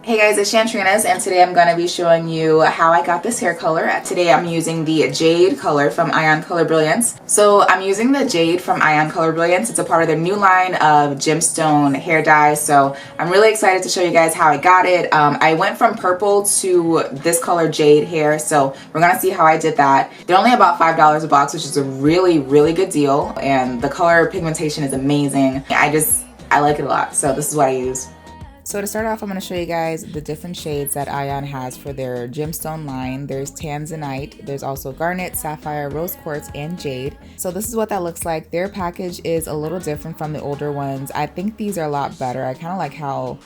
Hey guys, it's Shantrinas, and today I'm going to be showing you how I got this hair color. Today I'm using the Jade color from Ion Color Brilliance. So I'm using the Jade from Ion Color Brilliance. It's a part of their new line of gemstone hair dyes. So I'm really excited to show you guys how I got it. I went from purple to this color Jade hair, so we're going to see how I did that. They're only about $5 a box, which is a really, really good deal, and the color pigmentation is amazing. I like it a lot, so this is what I use. So to start off, I'm going to show you guys the different shades that Ion has for their gemstone line. There's Tanzanite, there's also Garnet, Sapphire, Rose Quartz, and Jade. So this is what that looks like. Their package is a little different from the older ones. I think these are a lot better. I kind of like how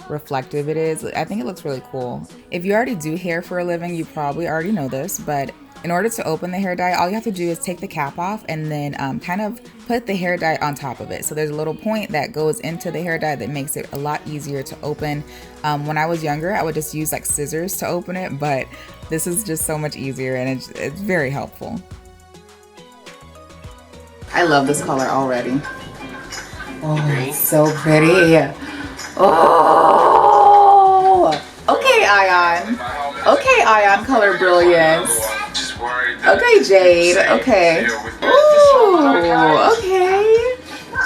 reflective it is. I think it looks really cool. If you already do hair for a living, you probably already know this, but in order to open the hair dye, all you have to do is take the cap off and then kind of put the hair dye on top of it. So there's a little point that goes into the hair dye that makes it a lot easier to open. When I was younger, I would just use like scissors to open it, but this is just so much easier and it's very helpful. I love this color already. Oh, it's so pretty. Oh, okay, Ion. Okay, Ion Color Brilliance. Okay, Jade. Okay. Ooh, okay.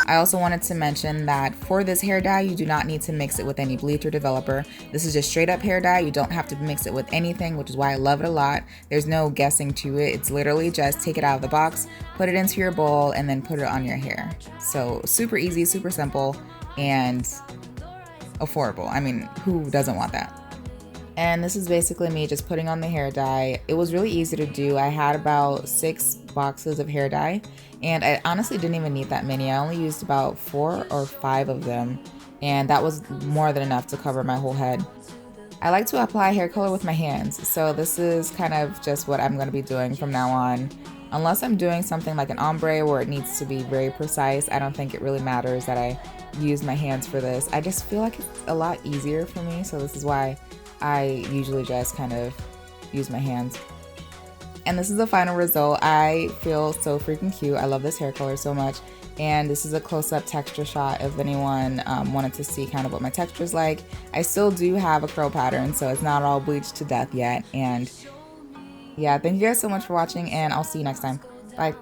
I also wanted to mention that for this hair dye, you do not need to mix it with any bleach or developer. This is just straight up hair dye. You don't have to mix it with anything, which is why I love it a lot. There's no guessing to it. It's literally just take it out of the box, put it into your bowl, and then put it on your hair. So super easy, super simple, and affordable. I mean, who doesn't want that? And this is basically me just putting on the hair dye. It was really easy to do. I had about 6 boxes of hair dye, and I honestly didn't even need that many. I only used about 4 or 5 of them, and that was more than enough to cover my whole head. I like to apply hair color with my hands, so this is kind of just what I'm going to be doing from now on. Unless I'm doing something like an ombre where it needs to be very precise, I don't think it really matters that I use my hands for this. I just feel like it's a lot easier for me, so this is why I usually just kind of use my hands. And this is the final result. I feel so freaking cute. I love this hair color so much. And this is a close-up texture shot if anyone wanted to see kind of what my texture is like. I still do have a curl pattern, so it's not all bleached to death yet. And yeah, thank you guys so much for watching, and I'll see you next time. Bye.